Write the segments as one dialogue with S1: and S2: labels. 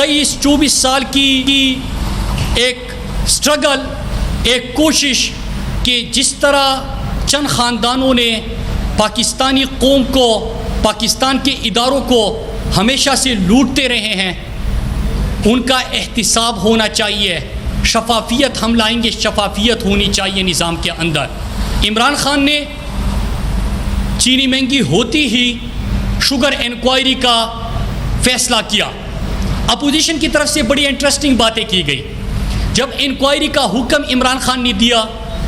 S1: 23-24 سال کی ایک سٹرگل، ایک کوشش کہ جس طرح چند خاندانوں نے پاکستانی قوم کو، پاکستان کے اداروں کو ہمیشہ سے لوٹتے رہے ہیں، ان کا احتساب ہونا چاہیے، شفافیت ہم لائیں گے، شفافیت ہونی چاہیے نظام کے اندر۔ عمران خان نے چینی مہنگی ہوتی ہی شوگر انکوائری کا فیصلہ کیا۔ اپوزیشن کی طرف سے بڑی انٹرسٹنگ باتیں کی گئی۔ جب انکوائری کا حکم عمران خان نے دیا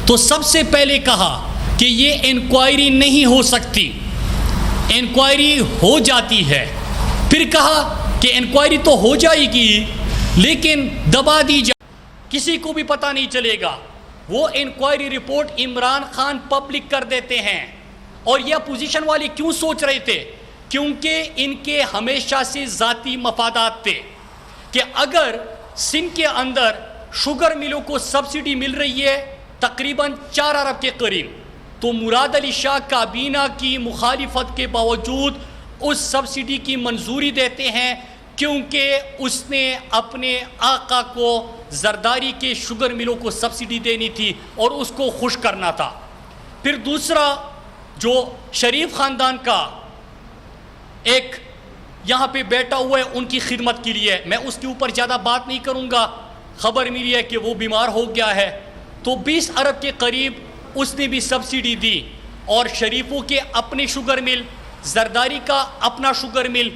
S1: تو سب سے پہلے کہا کہ یہ انکوائری نہیں ہو سکتی، انکوائری ہو جاتی ہے۔ پھر کہا کہ انکوائری تو ہو جائے گی لیکن دبا دی جائے، کسی کو بھی پتہ نہیں چلے گا۔ وہ inquiry report Imran Khan public کر دیتے ہیں۔ اور یہ اپوزیشن والے کیوں سوچ رہے تھے؟ کیونکہ ان کے ہمیشہ سے ذاتی مفادات تھے کہ اگر سندھ کے اندر شوگر ملوں کو سبسڈی مل رہی ہے تقریباً 4 ارب کے قریب، تو مراد علی شاہ کابینہ کی مخالفت کے باوجود اس سبسڈی کی منظوری دیتے ہیں، کیونکہ اس نے اپنے آقا کو زرداری کے شوگر ملوں کو سبسڈی دینی تھی اور اس کو خوش کرنا تھا۔ پھر دوسرا جو شریف خاندان کا ایک یہاں پہ بیٹھا ہوا ہے ان کی خدمت کے لیے، میں اس کے اوپر زیادہ بات نہیں کروں گا، خبر ملی ہے کہ وہ بیمار ہو گیا ہے، تو 20 ارب کے قریب اس نے بھی سبسڈی دی۔ اور شریفوں کے اپنے شوگر مل، زرداری کا اپنا شوگر مل،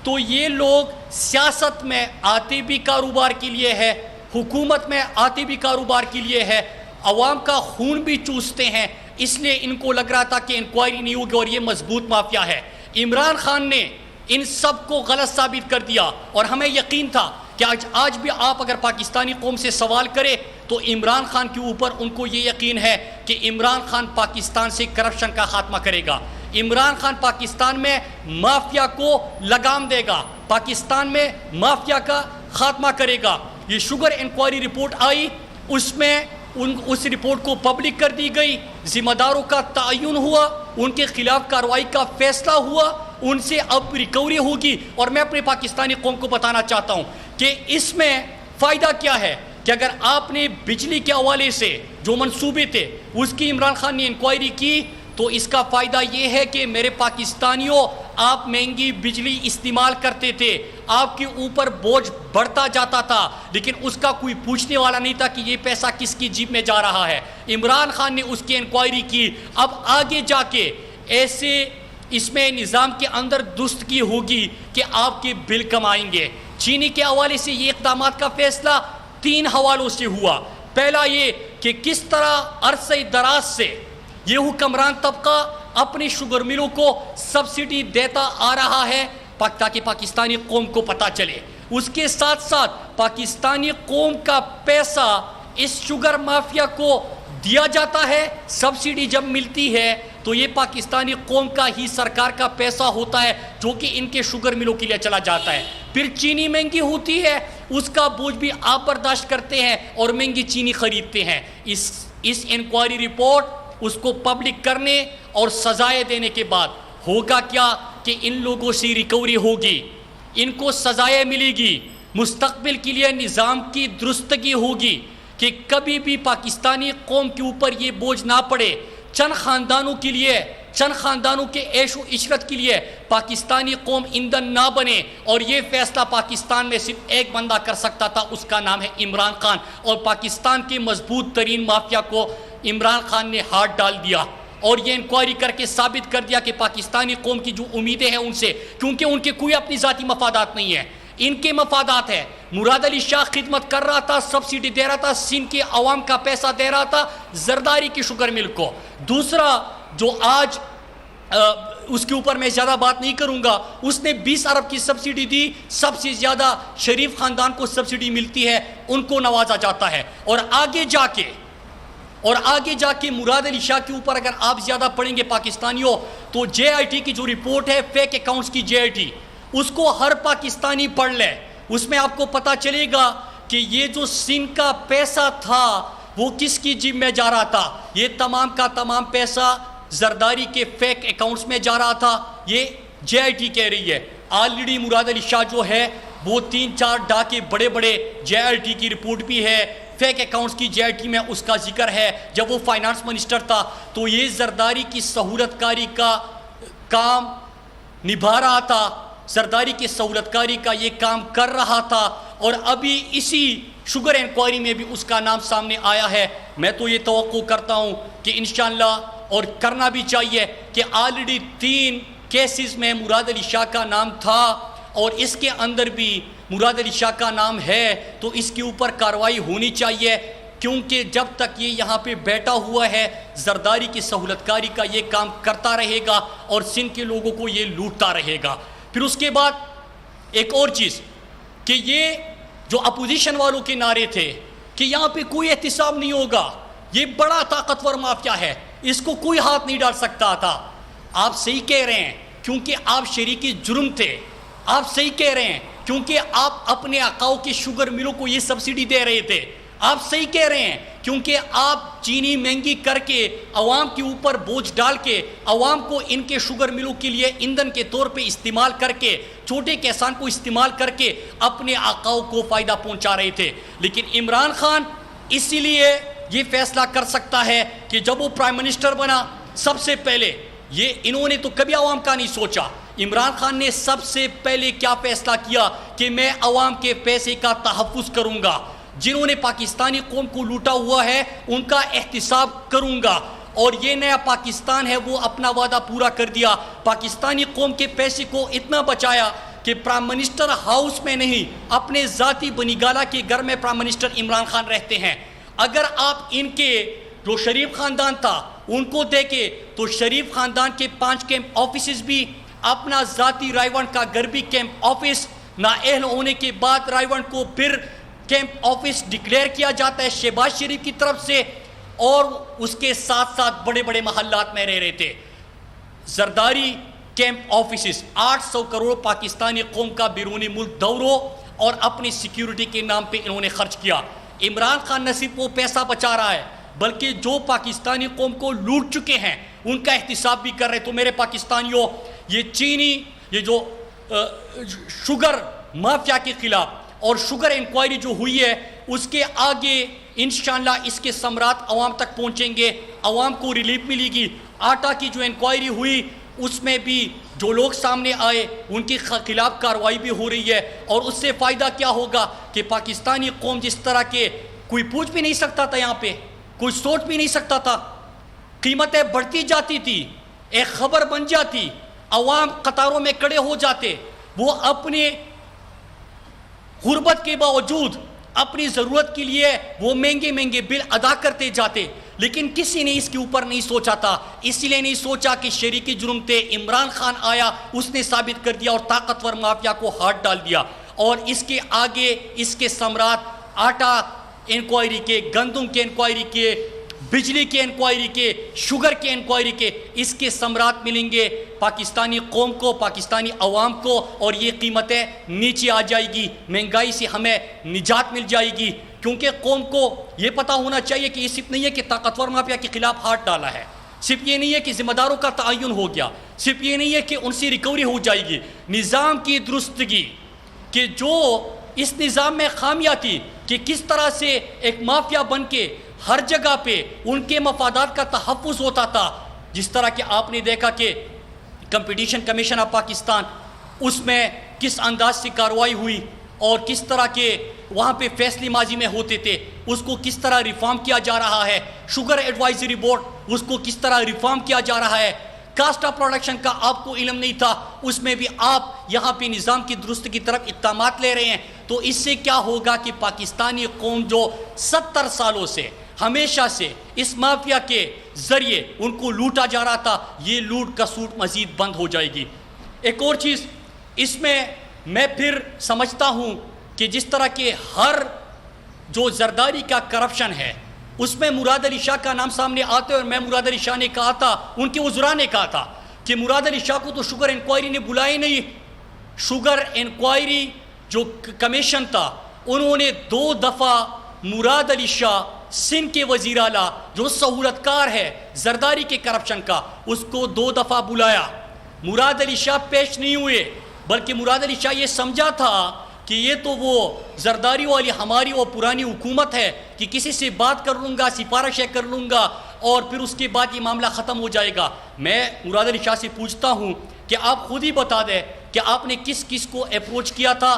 S1: تو یہ لوگ سیاست میں آتے بھی کاروبار کے لیے ہے، حکومت میں آتے بھی کاروبار کے لیے ہے، عوام کا خون بھی چوستے ہیں، اس لیے ان کو لگ رہا تھا کہ انکوائری نہیں ہوگی اور یہ مضبوط مافیا ہے۔ عمران خان نے ان سب کو غلط ثابت کر دیا، اور ہمیں یقین تھا کہ آج بھی آپ اگر پاکستانی قوم سے سوال کرے تو عمران خان کے اوپر ان کو یہ یقین ہے کہ عمران خان پاکستان سے کرپشن کا خاتمہ کرے گا، عمران خان پاکستان میں مافیا کو لگام دے گا، پاکستان میں مافیا کا خاتمہ کرے گا۔ یہ شوگر انکوائری رپورٹ آئی، اس میں اس رپورٹ کو پبلک کر دی گئی، ذمہ داروں کا تعین ہوا، ان کے خلاف کارروائی کا فیصلہ ہوا، ان سے اب ریکوری ہوگی۔ اور میں اپنے پاکستانی قوم کو بتانا چاہتا ہوں کہ اس میں فائدہ کیا ہے کہ اگر آپ نے بجلی کے حوالے سے جو منصوبے تھے اس کی عمران خان نے انکوائری کی، تو اس کا فائدہ یہ ہے کہ میرے پاکستانیوں، آپ مہنگی بجلی استعمال کرتے تھے، آپ کے اوپر بوجھ بڑھتا جاتا تھا، لیکن اس کا کوئی پوچھنے والا نہیں تھا کہ یہ پیسہ کس کی جیب میں جا رہا ہے۔ عمران خان نے اس کی انکوائری کی۔ اب آگے جا کے ایسے اس میں نظام کے اندر درستگی ہوگی کہ آپ کے بل کم آئیں گے۔ چینی کے حوالے سے یہ اقدامات کا فیصلہ 3 حوالوں سے ہوا۔ پہلا یہ کہ کس طرح عرصہ دراز سے یہ حکمران طبقہ اپنے شوگر ملوں کو سبسڈی دیتا آ رہا ہے تاکہ پاکستانی قوم کو پتہ چلے۔ اس کے ساتھ ساتھ پاکستانی قوم کا پیسہ اس شوگر مافیا کو دیا جاتا ہے، سبسڈی جب ملتی ہے تو یہ پاکستانی قوم کا ہی سرکار کا پیسہ ہوتا ہے جو کہ ان کے شوگر ملوں کے لیے چلا جاتا ہے۔ پھر چینی مہنگی ہوتی ہے، اس کا بوجھ بھی آپ برداشت کرتے ہیں اور مہنگی چینی خریدتے ہیں۔ اس انکوائری رپورٹ اس کو پبلک کرنے اور سزائیں دینے کے بعد ہوگا کیا کہ ان لوگوں سے ریکوری ہوگی، ان کو سزائیں ملے گی، مستقبل کے لیے نظام کی درستگی ہوگی کہ کبھی بھی پاکستانی قوم کے اوپر یہ بوجھ نہ پڑے۔ چند خاندانوں کے لیے، چند خاندانوں کے عیش و عشرت کے لیے پاکستانی قوم ایندھن نہ بنے، اور یہ فیصلہ پاکستان میں صرف ایک بندہ کر سکتا تھا، اس کا نام ہے عمران خان، اور پاکستان کے مضبوط ترین مافیا کو عمران خان نے ہاتھ ڈال دیا اور یہ انکوائری کر کے ثابت کر دیا کہ پاکستانی قوم کی جو امیدیں ہیں ان سے، کیونکہ ان کے کوئی اپنی ذاتی مفادات نہیں ہیں، ان کے مفادات ہیں۔ مراد علی شاہ خدمت کر رہا تھا، سبسڈی دے رہا تھا، سندھ کے عوام کا پیسہ دے رہا تھا زرداری کی شوگر مل کو۔ دوسرا جو آج اس کے اوپر میں زیادہ بات نہیں کروں گا، اس نے 20 ارب کی سبسڈی دی، سب سے زیادہ شریف خاندان کو سبسڈی ملتی ہے، ان کو نوازا جاتا ہے۔ اور آگے جا کے مراد علی شاہ کے اوپر اگر آپ زیادہ پڑھیں گے پاکستانیوں، تو جے آئی ٹی کی جو رپورٹ ہے فیک اکاؤنٹس کی، جے آئی ٹی، اس کو ہر پاکستانی پڑھ لے، اس میں آپ کو پتہ چلے گا کہ یہ جو سندھ کا پیسہ تھا وہ کس کی جیب میں جا رہا تھا۔ یہ تمام کا تمام پیسہ زرداری کے فیک اکاؤنٹس میں جا رہا تھا، یہ جے آئی ٹی کہہ رہی ہے۔ آلریڈی مراد علی شاہ جو ہے وہ 3-4 ڈاکے بڑے بڑے JIT کی رپورٹ بھی ہے, فیک اکاؤنٹس کی JIT میں اس کا ذکر ہے. جب وہ فائنانس منسٹر تھا تو یہ زرداری کی سہولت کاری کا کام نبھا رہا تھا, زرداری کی سہولت کاری کا یہ کام کر رہا تھا, اور ابھی اسی شوگر انکوائری میں بھی اس کا نام سامنے آیا ہے. میں تو یہ توقع کرتا ہوں کہ انشاءاللہ, اور کرنا بھی چاہیے, کہ آلریڈی 3 کیسز میں مراد علی شاہ کا نام تھا اور اس کے اندر بھی مراد علی شاہ کا نام ہے, تو اس کے اوپر کارروائی ہونی چاہیے, کیونکہ جب تک یہ یہاں پہ بیٹھا ہوا ہے زرداری کی سہولت کاری کا یہ کام کرتا رہے گا اور سندھ کے لوگوں کو یہ لوٹتا رہے گا. پھر اس کے بعد ایک اور چیز, کہ یہ جو اپوزیشن والوں کے نعرے تھے کہ یہاں پہ کوئی احتساب نہیں ہوگا, یہ بڑا طاقتور مافیا ہے, اس کو کوئی ہاتھ نہیں ڈال سکتا تھا. آپ صحیح کہہ رہے ہیں, کیونکہ آپ شریک جرم تھے. آپ صحیح کہہ رہے ہیں, کیونکہ آپ اپنے آقاؤں کے شوگر ملوں کو یہ سبسڈی دے رہے تھے. آپ صحیح کہہ رہے ہیں, کیونکہ آپ چینی مہنگی کر کے عوام کے اوپر بوجھ ڈال کے عوام کو ان کے شوگر ملوں کے لیے ایندھن کے طور پہ استعمال کر کے, چھوٹے کسان کو استعمال کر کے اپنے آقاؤں کو فائدہ پہنچا رہے تھے. لیکن عمران خان اسی لیے یہ فیصلہ کر سکتا ہے کہ جب وہ پرائم منسٹر بنا, سب سے پہلے یہ انہوں نے تو کبھی عوام کا نہیں سوچا. عمران خان نے سب سے پہلے کیا فیصلہ کیا کہ میں عوام کے پیسے کا تحفظ کروں گا, جنہوں نے پاکستانی قوم کو لوٹا ہوا ہے ان کا احتساب کروں گا, اور یہ نیا پاکستان ہے وہ اپنا وعدہ پورا کر دیا. پاکستانی قوم کے پیسے کو اتنا بچایا کہ پرائم منسٹر ہاؤس میں نہیں, اپنے ذاتی بنیگالہ کے گھر میں پرائم منسٹر عمران خان رہتے ہیں. اگر آپ ان کے جو شریف خاندان تھا ان کو دیکھیں تو شریف خاندان کے 5 کیمپ آفیسز بھی, اپنا ذاتی رائیونٹ کا گھر بھی کیمپ آفس, نااہل ہونے کے بعد رائیونٹ کو پھر کیمپ آفس ڈکلیئر کیا جاتا ہے شہباز شریف کی طرف سے, اور اس کے ساتھ ساتھ بڑے بڑے محلات میں رہ رہے تھے. زرداری کیمپ آفیسز 800 کروڑ پاکستانی قوم کا بیرونی ملک دوروں اور اپنی سیکیورٹی کے نام پہ انہوں نے خرچ کیا. عمران خان نہ صرف وہ پیسہ بچا رہا ہے بلکہ جو پاکستانی قوم کو لوٹ چکے ہیں ان کا احتساب بھی کر رہے. تو میرے پاکستانیوں, یہ چینی یہ جو شوگر مافیا کے خلاف اور شوگر انکوائری جو ہوئی ہے اس کے آگے انشاءاللہ اس کے ثمرات عوام تک پہنچیں گے, عوام کو ریلیف ملے گی. آٹا کی جو انکوائری ہوئی اس میں بھی جو لوگ سامنے آئے ان کے خلاف کارروائی بھی ہو رہی ہے, اور اس سے فائدہ کیا ہوگا کہ پاکستانی قوم جس طرح کے کوئی پوچھ بھی نہیں سکتا تھا, یہاں پہ کوئی سوچ بھی نہیں سکتا تھا, قیمتیں بڑھتی جاتی تھی, ایک خبر بن جاتی, عوام قطاروں میں کھڑے ہو جاتے, وہ اپنے غربت کے باوجود اپنی ضرورت کے لیے وہ مہنگے مہنگے بل ادا کرتے جاتے. لیکن کسی نے اس کے اوپر نہیں سوچا تھا, اس لیے نہیں سوچا کہ شریکی جرم تھے. عمران خان آیا, اس نے ثابت کر دیا اور طاقتور مافیا کو ہاتھ ڈال دیا, اور اس کے آگے اس کے ثمرات آٹا انکوائری کے, گندم کے انکوائری کے, بجلی کے انکوائری کے, شوگر کے انکوائری کے, اس کے ثمرات ملیں گے پاکستانی قوم کو, پاکستانی عوام کو, اور یہ قیمتیں نیچے آ جائے گی, مہنگائی سے ہمیں نجات مل جائے گی. کیونکہ قوم کو یہ پتہ ہونا چاہیے کہ یہ صرف نہیں ہے کہ طاقتور مافیا کے خلاف ہاتھ ڈالا ہے, صرف یہ نہیں ہے کہ ذمہ داروں کا تعین ہو گیا, صرف یہ نہیں ہے کہ ان سے ریکوری ہو جائے گی. نظام کی درستگی, کہ جو اس نظام میں خامیاں تھی کہ کس طرح سے ایک مافیا بن کے ہر جگہ پہ ان کے مفادات کا تحفظ ہوتا تھا. جس طرح کہ آپ نے دیکھا کہ کمپٹیشن کمیشن آف پاکستان, اس میں کس انداز سے کارروائی ہوئی اور کس طرح کے وہاں پہ فیصلے ماضی میں ہوتے تھے, اس کو کس طرح ریفارم کیا جا رہا ہے. شوگر ایڈوائزری بورڈ, اس کو کس طرح ریفارم کیا جا رہا ہے. کاسٹ آف پروڈکشن کا آپ کو علم نہیں تھا, اس میں بھی آپ یہاں پہ نظام کی درست کی طرف اقدامات لے رہے ہیں. تو اس سے کیا ہوگا کہ پاکستانی قوم جو 70 سالوں سے ہمیشہ سے اس مافیا کے ذریعے ان کو لوٹا جا رہا تھا, یہ لوٹ کا سوٹ مزید بند ہو جائے گی. ایک اور چیز اس میں پھر سمجھتا ہوں کہ جس طرح کے ہر جو زرداری کا کرپشن ہے اس میں مراد علی شاہ کا نام سامنے آتا ہے, اور میں مراد علی شاہ نے کہا تھا, ان کے وزراء نے کہا تھا کہ مراد علی شاہ کو تو شوگر انکوائری نے بلایا نہیں. شوگر انکوائری جو کمیشن تھا انہوں نے 2 دفعہ مراد علی شاہ سندھ کے وزیر اعلیٰ جو سہولت کار ہے زرداری کے کرپشن کا, اس کو 2 دفعہ بلایا. مراد علی شاہ پیش نہیں ہوئے, بلکہ مراد علی شاہ یہ سمجھا تھا کہ یہ تو وہ زرداری والی ہماری وہ پرانی حکومت ہے کہ کسی سے بات کر لوں گا، سفارشیں کر لوں گا اور پھر اس کے بعد یہ معاملہ ختم ہو جائے گا۔ میں مراد علی شاہ سے پوچھتا ہوں کہ آپ خود ہی بتا دیں کہ آپ نے کس کس کو اپروچ کیا تھا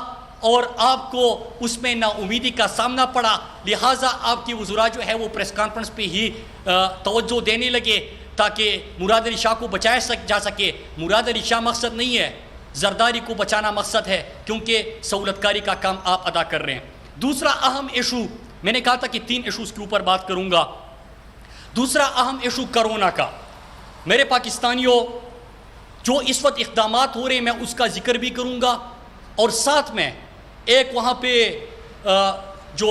S1: اور آپ کو اس میں نا امیدی کا سامنا پڑا، لہٰذا آپ کی وزراء جو ہے وہ پریس کانفرنس پہ ہی توجہ دینے لگے تاکہ مراد علی شاہ کو بچایا جا سکے۔ مراد علی شاہ مقصد نہیں ہے، زرداری کو بچانا مقصد ہے، کیونکہ سہولت کاری کا کام آپ ادا کر رہے ہیں۔ دوسرا اہم ایشو، میں نے کہا تھا کہ 3 ایشوز کے اوپر بات کروں گا۔ دوسرا اہم ایشو کرونا کا۔ میرے پاکستانیوں، جو اس وقت اقدامات ہو رہے ہیں میں اس کا ذکر بھی کروں گا، اور ساتھ میں ایک وہاں پہ جو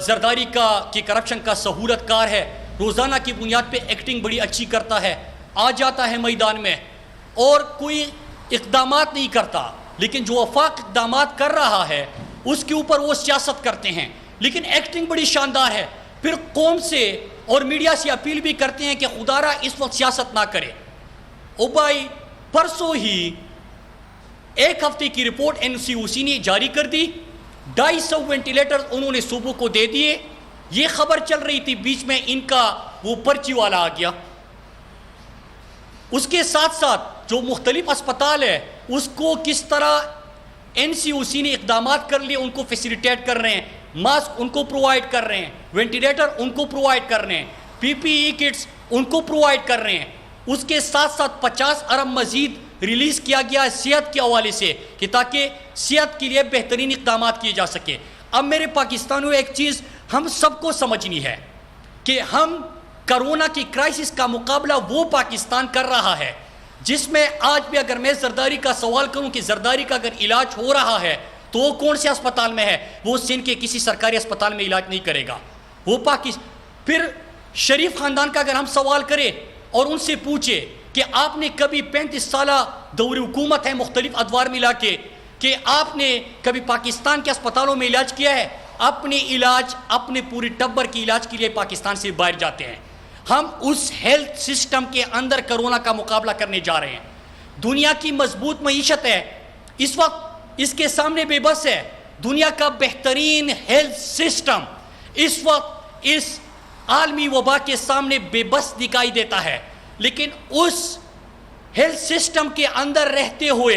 S1: زرداری کی کرپشن کا سہولت کار ہے، روزانہ کی بنیاد پہ ایکٹنگ بڑی اچھی کرتا ہے، آ جاتا ہے میدان میں اور کوئی اقدامات نہیں کرتا، لیکن جو وفاق اقدامات کر رہا ہے اس کے اوپر وہ سیاست کرتے ہیں، لیکن ایکٹنگ بڑی شاندار ہے۔ پھر قوم سے اور میڈیا سے اپیل بھی کرتے ہیں کہ خدا را اس وقت سیاست نہ کرے۔ او بھائی، پرسوں ہی 1 ہفتے کی رپورٹ NCOC نے جاری کر دی، 250 وینٹیلیٹر انہوں نے صوبوں کو دے دیے۔ یہ خبر چل رہی تھی، بیچ میں ان کا وہ پرچی والا آ گیا۔ اس کے ساتھ ساتھ جو مختلف اسپتال ہے اس کو کس طرح NCOC نے اقدامات کر لیے، ان کو فیسیلیٹیٹ کر رہے ہیں، ماسک ان کو پرووائڈ کر رہے ہیں، وینٹیلیٹر ان کو پرووائڈ کر رہے ہیں، PPE کٹس ان کو پرووائڈ کر رہے ہیں۔ اس کے ساتھ ساتھ 50 ارب مزید ریلیز کیا گیا ہے صحت کے حوالے سے کہ تاکہ صحت کے لیے بہترین اقدامات کیے جا سکے۔ اب میرے پاکستانیوں، ایک چیز ہم سب کو سمجھنی ہے کہ ہم کرونا کی کرائسس کا مقابلہ وہ پاکستان کر رہا ہے جس میں آج بھی اگر میں زرداری کا سوال کروں کہ زرداری کا اگر علاج ہو رہا ہے تو وہ کون سے اسپتال میں ہے؟ وہ سندھ کے کسی سرکاری اسپتال میں علاج نہیں کرے گا، وہ پھر شریف خاندان کا اگر ہم سوال کریں اور ان سے پوچھے کہ آپ نے کبھی 35 سالہ دور حکومت ہے مختلف ادوار ملا کے، کہ آپ نے کبھی پاکستان کے اسپتالوں میں علاج کیا ہے؟ اپنے علاج، اپنے پوری ٹبر کی علاج کے لیے پاکستان سے باہر جاتے ہیں۔ ہم اس ہیلتھ سسٹم کے اندر کرونا کا مقابلہ کرنے جا رہے ہیں۔ دنیا کی مضبوط معیشت ہے، اس وقت اس کے سامنے بے بس ہے۔ دنیا کا بہترین ہیلتھ سسٹم اس وقت اس عالمی وبا کے سامنے بے بس دکھائی دیتا ہے، لیکن اس ہیلتھ سسٹم کے اندر رہتے ہوئے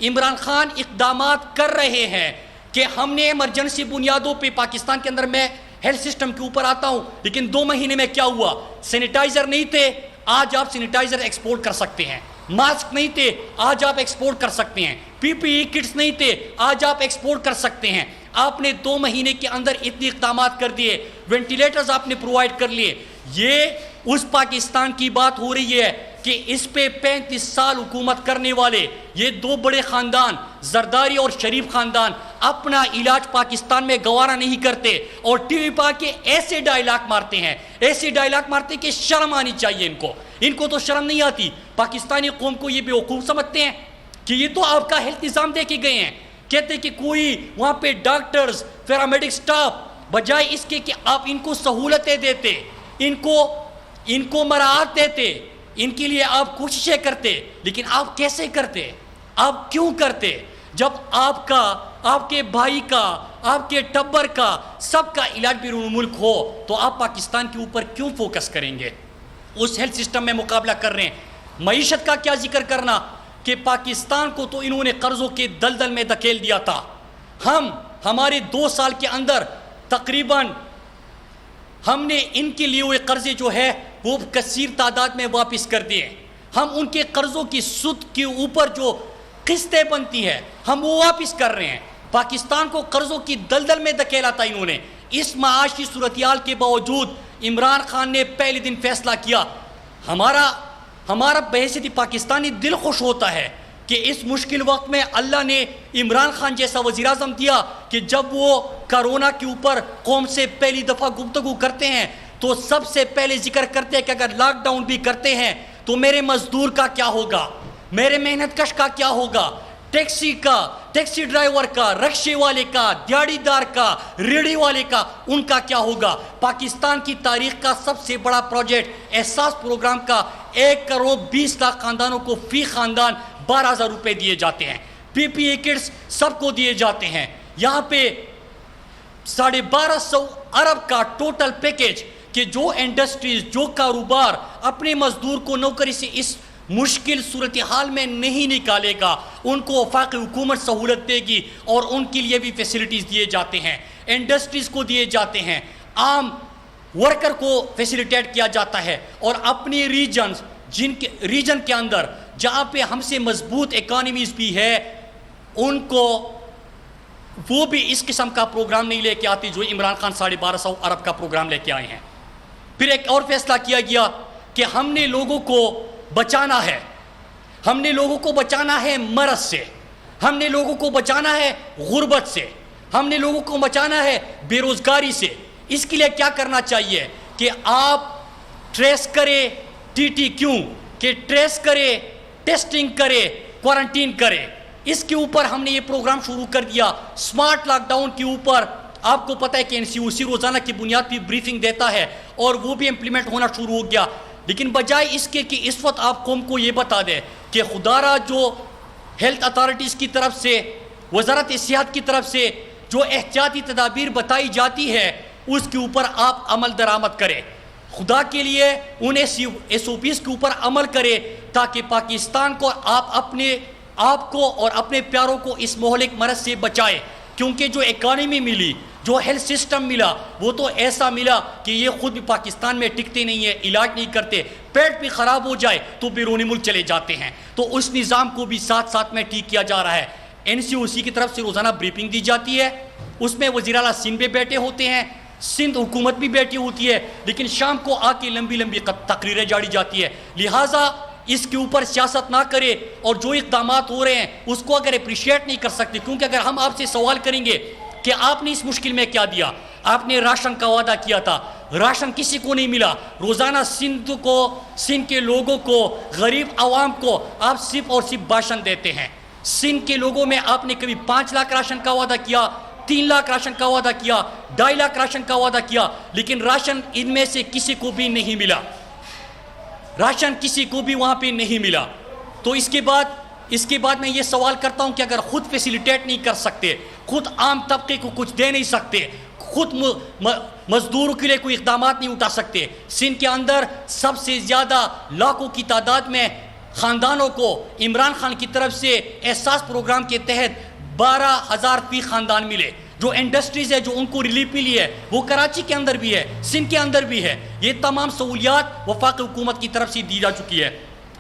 S1: عمران خان اقدامات کر رہے ہیں کہ ہم نے ایمرجنسی بنیادوں پہ پاکستان کے اندر، میں ہیلتھ سسٹم کے اوپر آتا ہوں، لیکن 2 مہینے میں کیا ہوا؟ سینیٹائزر نہیں تھے، آج آپ سینیٹائزر ایکسپورٹ کر سکتے ہیں۔ ماسک نہیں تھے، آج آپ ایکسپورٹ کر سکتے ہیں۔ PPE کٹس نہیں تھے، آج آپ ایکسپورٹ کر سکتے ہیں۔ آپ نے 2 مہینے کے اندر اتنے اقدامات کر دیے، وینٹیلیٹرز آپ نے پرووائڈ کر لیے۔ یہ اس پاکستان کی بات ہو رہی ہے کہ اس پہ 35 سال حکومت کرنے والے یہ 2 بڑے خاندان، زرداری اور شریف خاندان، اپنا علاج پاکستان میں گوارا نہیں کرتے اور ٹی وی پا کے ایسے ڈائلاگ مارتے ہیں، ایسے ڈائلاگ مارتے کہ شرم آنی چاہیے ان کو تو شرم نہیں آتی۔ پاکستانی قوم کو یہ بیوقوف سمجھتے ہیں کہ یہ تو آپ کا ہیلتھ نظام دے کے گئے ہیں، کہتے کہ کوئی وہاں پہ ڈاکٹرز، پیرامیڈک سٹاف، بجائے اس کے کہ آپ ان کو سہولتیں دیتے، ان کو مراعات دیتے، ان کے لیے آپ کوششیں کرتے، لیکن آپ کیسے کرتے؟ آپ کیوں کرتے؟ جب آپ کا، آپ کے بھائی کا، آپ کے ٹبر کا، سب کا علاج بیرون ملک ہو تو آپ پاکستان کے اوپر کیوں فوکس کریں گے؟ اس ہیلتھ سسٹم میں مقابلہ کر رہے ہیں۔ معیشت کا کیا ذکر کرنا کہ پاکستان کو تو انہوں نے قرضوں کے دلدل میں دھکیل دیا تھا۔ ہمارے 2 سال کے اندر تقریباً ہم نے ان کے لیے ہوئے قرضے جو ہے وہ کثیر تعداد میں واپس کر دیے۔ ہم ان کے قرضوں کی سود کے اوپر جو قسطیں بنتی ہیں ہم وہ واپس کر رہے ہیں۔ پاکستان کو قرضوں کی دلدل میں دھکیلا تھا انہوں نے۔ اس معاشی صورتحال کے باوجود عمران خان نے پہلے دن فیصلہ کیا۔ ہمارا بحیثیت پاکستانی دل خوش ہوتا ہے کہ اس مشکل وقت میں اللہ نے عمران خان جیسا وزیر اعظم دیا کہ جب وہ کرونا کے اوپر قوم سے پہلی دفعہ گفتگو کرتے ہیں تو سب سے پہلے ذکر کرتے ہیں کہ اگر لاک ڈاؤن بھی کرتے ہیں تو میرے مزدور کا کیا ہوگا، میرے محنت کش کا کیا ہوگا، ٹیکسی کا، ٹیکسی ڈرائیور کا، رکشے والے کا، دیہڑی دار کا، ریڑھی والے کا، ان کا کیا ہوگا۔ پاکستان کی تاریخ کا سب سے بڑا پروجیکٹ احساس پروگرام کا 1 کروڑ 20 لاکھ خاندانوں کو فی خاندان 12,000 روپے دیے جاتے ہیں۔ PPE kits سب کو دیے جاتے ہیں. یہاں پہ 1250 ارب کا ٹوٹل پیکیج کہ جو انڈسٹریز جو کاروبار اپنے مزدور کو نوکری سے اس مشکل صورتحال میں نہیں نکالے گا ان کو وفاقی حکومت سہولت دے گی اور ان کے لیے بھی فیسلٹیز دیے جاتے ہیں, انڈسٹریز کو دیے جاتے ہیں, عام ورکر کو فیسیلیٹیٹ کیا جاتا ہے. اور اپنی ریجن کے اندر جہاں پہ ہم سے مضبوط اکانومیز بھی ہے ان کو وہ بھی اس قسم کا پروگرام نہیں لے کے آتے جو عمران خان 1250 ارب کا پروگرام لے کے آئے ہیں. پھر ایک اور فیصلہ کیا گیا کہ ہم نے لوگوں کو بچانا ہے, ہم نے لوگوں کو بچانا ہے مرض سے, ہم نے لوگوں کو بچانا ہے غربت سے, ہم نے لوگوں کو بچانا ہے بے روزگاری سے. اس کے لیے کیا کرنا چاہیے کہ آپ ٹریس کرے TTQ کہ ٹریس کرے, ٹیسٹنگ کرے, کوارنٹین کرے. اس کے اوپر ہم نے یہ پروگرام شروع کر دیا. سمارٹ لاک ڈاؤن کے اوپر آپ کو پتہ ہے کہ NCOC روزانہ کی بنیاد پہ بریفنگ دیتا ہے اور وہ بھی امپلیمنٹ ہونا شروع ہو گیا. لیکن بجائے اس کے کہ اس وقت آپ قوم کو یہ بتا دیں کہ خدا را جو ہیلتھ اتھارٹیز کی طرف سے, وزارت صحت کی طرف سے جو احتیاطی تدابیر بتائی جاتی ہے اس کے اوپر آپ عمل درآمد کریں. خدا کے لیے ان SOPs کے اوپر عمل کرے تاکہ پاکستان کو آپ کو اور اپنے پیاروں کو اس مہلک مرض سے بچائے. کیونکہ جو اکانومی ملی, جو ہیلتھ سسٹم ملا وہ تو ایسا ملا کہ یہ خود بھی پاکستان میں ٹکتے نہیں ہیں, علاج نہیں کرتے, پیٹ بھی خراب ہو جائے تو بیرونی ملک چلے جاتے ہیں. تو اس نظام کو بھی ساتھ ساتھ میں ٹھیک کیا جا رہا ہے. NCOC کی طرف سے روزانہ بریفنگ دی جاتی ہے, اس میں وزیر اعلیٰ سندھ بھی بیٹھے ہوتے ہیں, سندھ حکومت بھی بیٹھی ہوتی ہے, لیکن شام کو آ کے لمبی لمبی تقریریں جاڑی جاتی ہے. لہٰذا اس کے اوپر سیاست نہ کرے اور جو اقدامات ہو رہے ہیں اس کو اگر اپریشیٹ نہیں کر سکتے, کیونکہ اگر ہم آپ سے سوال کریں گے کہ آپ نے اس مشکل میں کیا دیا, آپ نے راشن کا وعدہ کیا تھا, راشن کسی کو نہیں ملا. روزانہ سندھ کے لوگوں کو, غریب عوام کو آپ صرف اور صرف بھاشن دیتے ہیں. سندھ کے لوگوں میں آپ نے کبھی 5 لاکھ راشن کا وعدہ کیا, 3 لاکھ راشن کا وعدہ کیا, 2.5 لاکھ راشن کا وعدہ کیا, لیکن راشن ان میں سے کسی کو بھی نہیں ملا, راشن کسی کو بھی وہاں پہ نہیں ملا. تو اس کے بعد میں یہ سوال کرتا ہوں کہ اگر خود فیسیلیٹیٹ نہیں کر سکتے, خود عام طبقے کو کچھ دے نہیں سکتے, خود مزدوروں کے لیے کوئی اقدامات نہیں اٹھا سکتے, سندھ کے اندر سب سے زیادہ لاکھوں کی تعداد میں خاندانوں کو عمران خان کی طرف سے احساس پروگرام کے تحت 12,000 فی خاندان ملے. جو انڈسٹریز ہے جو ان کو ریلیف ملی ہے وہ کراچی کے اندر بھی ہے, سندھ کے اندر بھی ہے. یہ تمام سہولیات وفاقی حکومت کی طرف سے دی جا چکی ہے.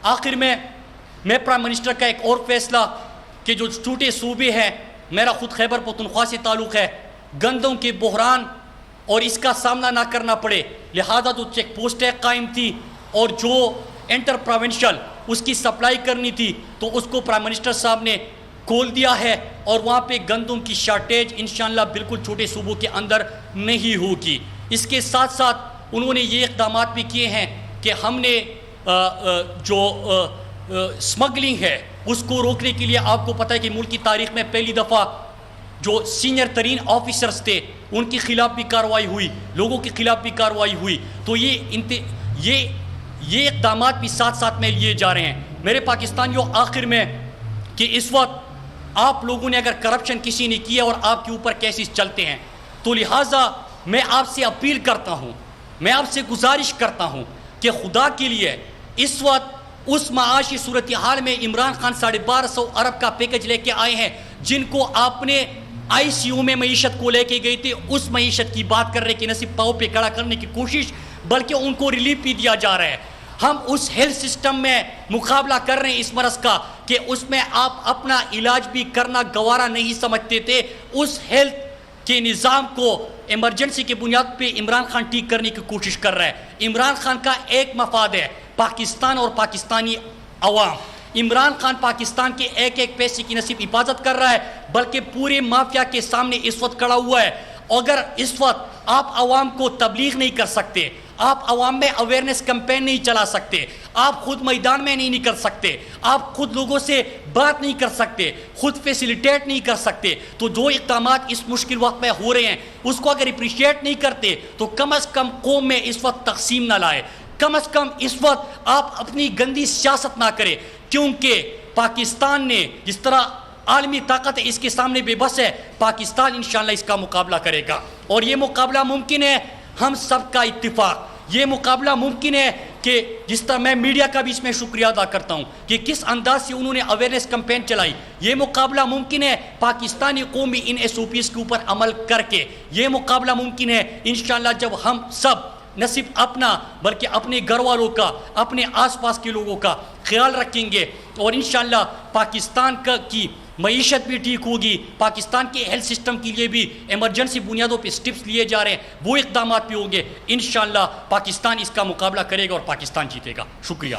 S1: آخر میں پرائم منسٹر کا ایک اور فیصلہ کہ جو چھوٹے صوبے ہیں, میرا خود خیبر پختونخوا سے تعلق ہے, گندم کے بحران اور اس کا سامنا نہ کرنا پڑے, لہذا جو چیک پوسٹیں قائم تھی اور جو انٹر پروونشل اس کی سپلائی کرنی تھی تو اس کو پرائم منسٹر صاحب نے کھول دیا ہے اور وہاں پہ گندم کی شارٹیج انشاءاللہ بالکل چھوٹے صوبوں کے اندر نہیں ہوگی. اس کے ساتھ ساتھ انہوں نے یہ اقدامات بھی کیے ہیں کہ ہم نے جو سمگلنگ ہے اس کو روکنے کے لیے, آپ کو پتہ ہے کہ ملک کی تاریخ میں پہلی دفعہ جو سینئر ترین آفیسرز تھے ان کے خلاف بھی کارروائی ہوئی, لوگوں کے خلاف بھی کارروائی ہوئی. تو یہ اقدامات بھی ساتھ ساتھ میں لیے جا رہے ہیں. میرے پاکستانیوں, آخر میں کہ اس وقت آپ لوگوں نے اگر کرپشن کسی نے کیا اور آپ کے اوپر کیسز چلتے ہیں تو لہٰذا میں آپ سے اپیل کرتا ہوں, میں آپ سے گزارش کرتا ہوں کہ خدا کے لیے اس وقت اس معاشی صورتحال میں عمران خان 1250 ارب کا پیکج لے کے آئے ہیں, جن کو آپ نے ICU میں معیشت کو لے کے گئے تھے, اس معیشت کی بات کر رہے کہ نہ صرف پاؤں پہ کھڑا کرنے کی کوشش بلکہ ان کو ریلیف بھی دیا جا رہا ہے. ہم اس ہیلتھ سسٹم میں مقابلہ کر رہے ہیں اس مرض کا کہ اس میں آپ اپنا علاج بھی کرنا گوارا نہیں سمجھتے تھے. اس ہیلتھ کے نظام کو ایمرجنسی کی بنیاد پہ عمران خان ٹھیک کرنے کی کوشش کر رہا ہے. عمران خان کا ایک مفاد ہے, پاکستان اور پاکستانی عوام. عمران خان پاکستان کے ایک ایک پیسے کی نہ صرف حفاظت کر رہا ہے بلکہ پورے مافیا کے سامنے اس وقت کھڑا ہوا ہے. اگر اس وقت آپ عوام کو تبلیغ نہیں کر سکتے, آپ عوام میں اویئرنیس کمپین نہیں چلا سکتے, آپ خود میدان میں نہیں نکل سکتے, آپ خود لوگوں سے بات نہیں کر سکتے, خود فیسیلیٹیٹ نہیں کر سکتے, تو جو اقدامات اس مشکل وقت میں ہو رہے ہیں اس کو اگر اپریشیٹ نہیں کرتے تو کم از کم قوم میں اس وقت تقسیم نہ لائے, کم از کم اس وقت آپ اپنی گندی سیاست نہ کریں. کیونکہ پاکستان نے جس طرح عالمی طاقت ہے، اس کے سامنے بے بس ہے. پاکستان انشاءاللہ اس کا مقابلہ کرے گا، اور یہ مقابلہ ممکن ہے ہم سب کا اتفاق. یہ مقابلہ ممکن ہے کہ جس طرح میں میڈیا کا بھی اس میں شکریہ ادا کرتا ہوں کہ کس انداز سے انہوں نے اویئرنیس کمپین چلائی. یہ مقابلہ ممکن ہے پاکستانی قومی ان SOPs کے اوپر عمل کر کے. یہ مقابلہ ممکن ہے انشاءاللہ جب ہم سب نہ صرف اپنا بلکہ اپنے گھر والوں کا، اپنے آس پاس کے لوگوں کا خیال رکھیں گے، اور انشاءاللہ پاکستان کی معیشت بھی ٹھیک ہوگی. پاکستان کے ہیلتھ سسٹم کے لیے بھی ایمرجنسی بنیادوں پہ سٹیپس لیے جا رہے ہیں، وہ اقدامات بھی ہوں گے. انشاءاللہ پاکستان اس کا مقابلہ کرے گا اور پاکستان جیتے گا. شکریہ.